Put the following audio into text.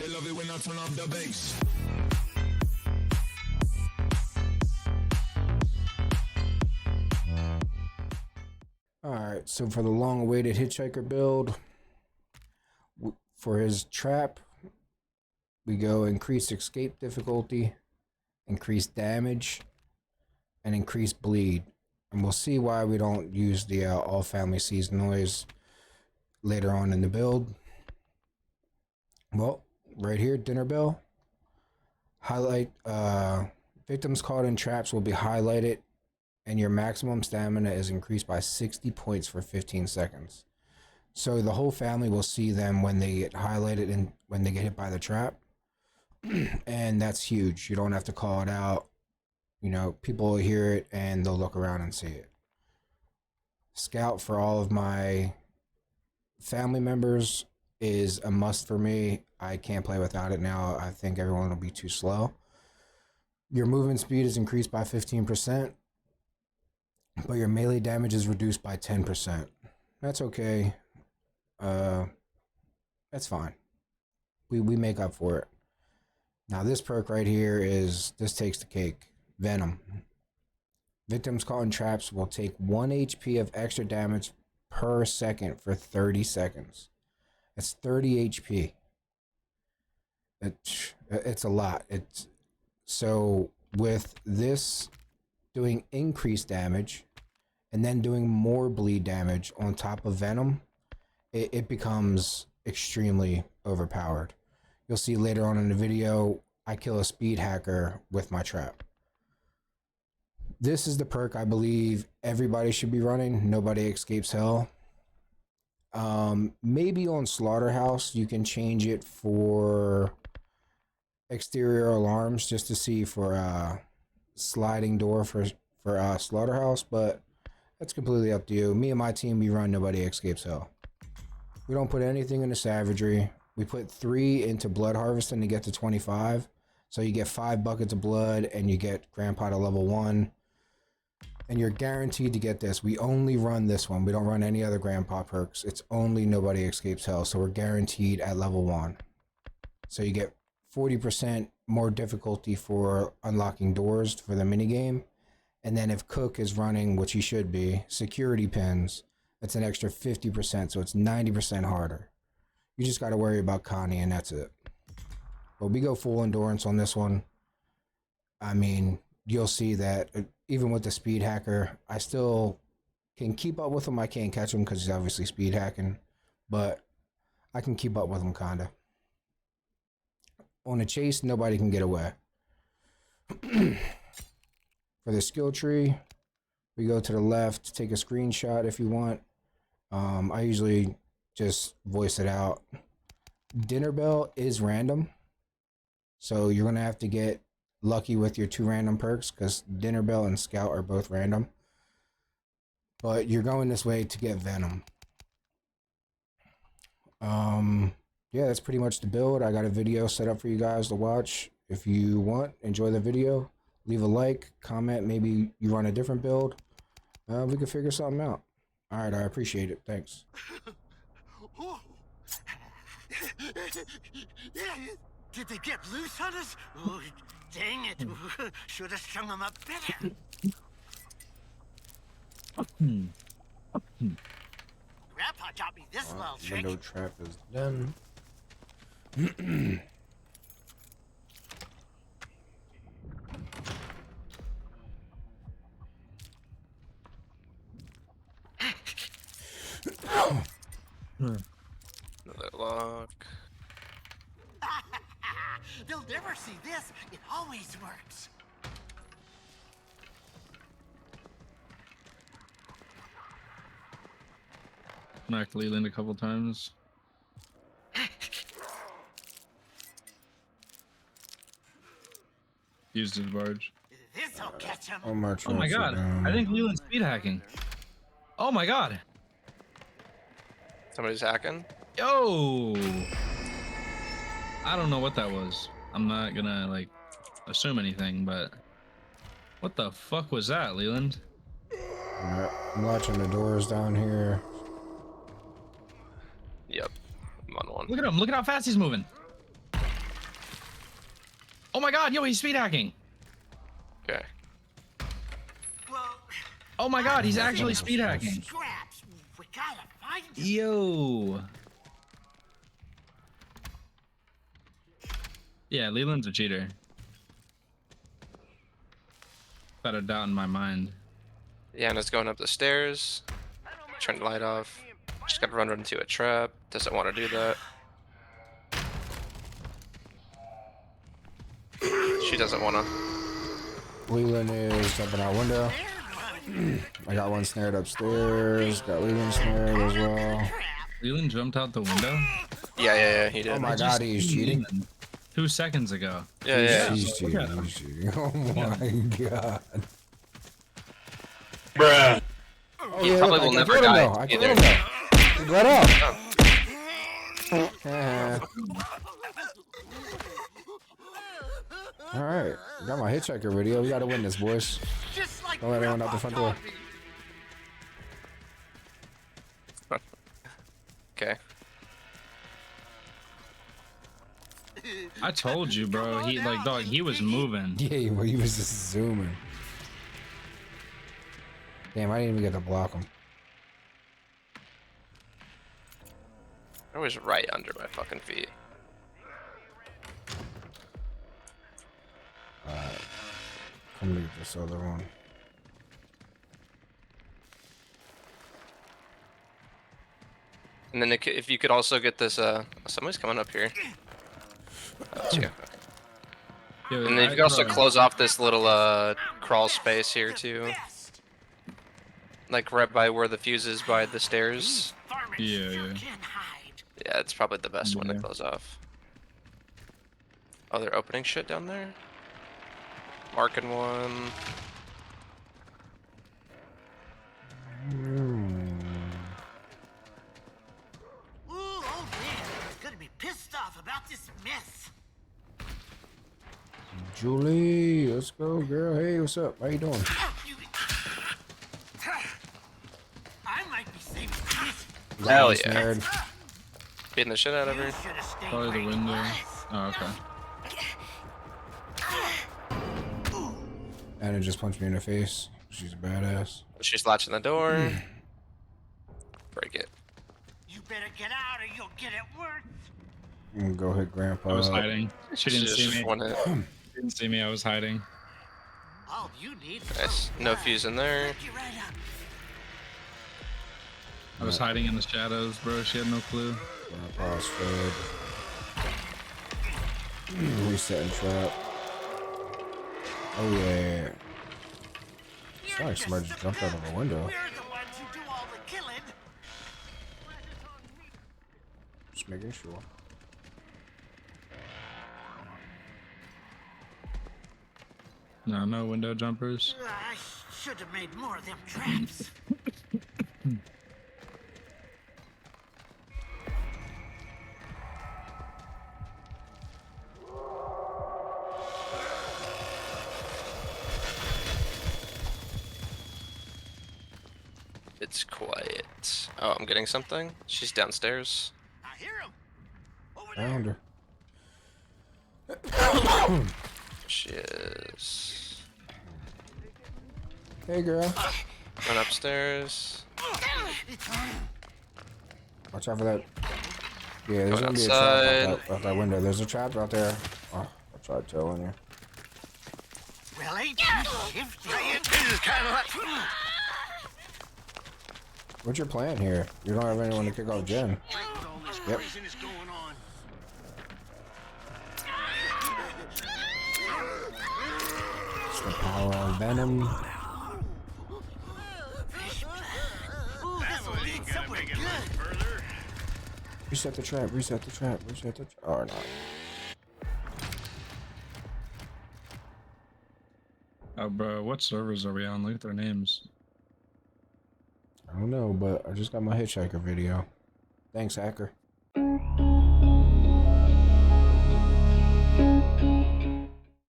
They love it when I turn off the bass. Alright, so for the long-awaited Hitchhiker build, for his trap, we go increased escape difficulty, increased damage, and increased bleed. And we'll see why we don't use the all family sees noise later on in the build. Well, right here, dinner bell. Highlight, victims caught in traps will be highlighted, and your maximum stamina is increased by 60 points for 15 seconds. So the whole family will see them when they get highlighted and when they get hit by the trap. And that's huge. You don't have to call it out. You know, people will hear it and they'll look around and see it. Scout for all of my family members is a must for me. I can't play without it now. I think everyone will be too slow. Your movement speed is increased by 15%, but your melee damage is reduced by 10%. That's okay. That's fine. We make up for it. Now this perk right here this takes the cake. Venom. Victims caught in traps will take 1 HP of extra damage per second for 30 seconds. That's 30 HP. It's a lot. So with this doing increased damage and then doing more bleed damage on top of Venom, it becomes extremely overpowered. You'll see later on in the video, I kill a speed hacker with my trap. This is the perk I believe everybody should be running. Nobody escapes hell. Maybe on Slaughterhouse you can change it for exterior alarms just to see for sliding door for Slaughterhouse, but that's completely up to you. Me and my team, we run Nobody Escapes Hell. We don't put anything into Savagery. We put 3 into Blood Harvesting to get to 25. So you get 5 buckets of blood and you get Grandpa to level 1. And you're guaranteed to get this. We only run this one. We don't run any other Grandpa perks. It's only Nobody Escapes Hell. So we're guaranteed at level 1. So you get 40% more difficulty for unlocking doors for the minigame. And then if Cook is running, which he should be, security pins, that's an extra 50%. So it's 90% harder. You just got to worry about Connie and that's it. But we go full endurance on this one. I mean, you'll see that even with the speed hacker, I still can keep up with him. I can't catch him because he's obviously speed hacking, but I can keep up with him kinda. On a chase, nobody can get away. For the skill tree, we go to the left, take a screenshot if you want. I usually just voice it out. Dinner bell is random. So you're going to have to get lucky with your 2 random perks because Dinner Bell and Scout are both random. But you're going this way to get Venom. Yeah, that's pretty much the build. I got a video set up for you guys to watch. If you want, enjoy the video. Leave a like, comment, maybe you run a different build. We can figure something out. Alright, I appreciate it. Thanks. Did they get loose on us? Oh, dang it. Should have strung them up better. Grandpa taught me this little trick. Window trap is done. Another lock. They'll never see this. It always works. Knocked Leland a couple times. Used his barge. This'll catch him. Oh my god. I think Leland's speed hacking. Oh my god. Somebody's hacking. Yo. I don't know what that was. I'm not gonna like assume anything, but what the fuck was that, Leland? Alright, I'm watching the doors down here. Yep, I'm on one. Look at him. Look at how fast he's moving. my god, yo, he's speed hacking. Okay. Well, Oh my god, he's actually speed hacking. scraps. We gotta find them. Yo. Yeah, Leland's a cheater. Without a doubt in my mind. Yeah, and it's going up the stairs. Turn the light off. Just gotta run into a trap. Doesn't want to do that. She doesn't want to. Leland is jumping out window. I got one snared upstairs. Got Leland snared as well. Leland jumped out the window? Yeah, he did. Oh my god, he's cheating. 2 seconds ago. Yeah. He's cheating. He's cheating. Oh my god. Bruh. Oh, He yeah, probably I will can never kill him die though. I killed either. him though. He let up. Alright, got my Hitchhiker video. We gotta win this, boys. Just like Don't let anyone out the front door. Okay. I told you, bro. He like dog. He was moving. Yeah, he was just zooming. Damn, I didn't even get to block him. I was right under my fucking feet. Alright. I'm gonna get this other one. And then if you could also get this, somebody's coming up here. That's you. Yo, And then you could also close off this little crawl space here too, like right by where the fuse is by the stairs. Yeah. Yeah, it's probably the best one to Yeah. close off. Oh, they're opening shit down there. Marking one. Ooh, oh man, he's gonna be pissed off about this mess. Julie, let's go, girl. Hey, what's up? How you doing? I might be saving this. Hell Getting yeah. snared. Beating the shit out of her. You should have stayed Probably where the you window. was. Oh, okay. Anna just punched me in the face. She's a badass. She's latching the door. Break it. You better get out or you'll get it worse. I'm gonna go hit Grandpa. I was up. hiding. She didn't Just see me. one hit. Didn't see me. I was hiding. All you need. Nice. No fuse in there. Pick you right up. I was hiding in the shadows, bro. She had no clue. Grandpa's fed. Resetting trap. Oh yeah. It's like somebody just jumped out of a window. We're the ones who do all the killing. Just making sure. No window jumpers. I should have made more of them traps. It's quiet. Oh, I'm getting something. She's downstairs. I hear him. Over there. Found her. She is. Hey girl. Run upstairs. Watch out for that. Yeah, there's Going gonna be a outside. trap out that window. There's a trap out there. Oh, I tried telling you. Well, ain't you shifty? This is kind of like... What's your plan here? You don't have anyone to kick off Jen. All this Yep. craziness going on. It's the power of Venom. Ooh, this'll lead somewhere good. Reset the trap, reset the trap, reset the trap. Or not. Oh, bro, what servers are we on? Look at their names. I don't know, but I just got my Hitchhiker video. Thanks, hacker.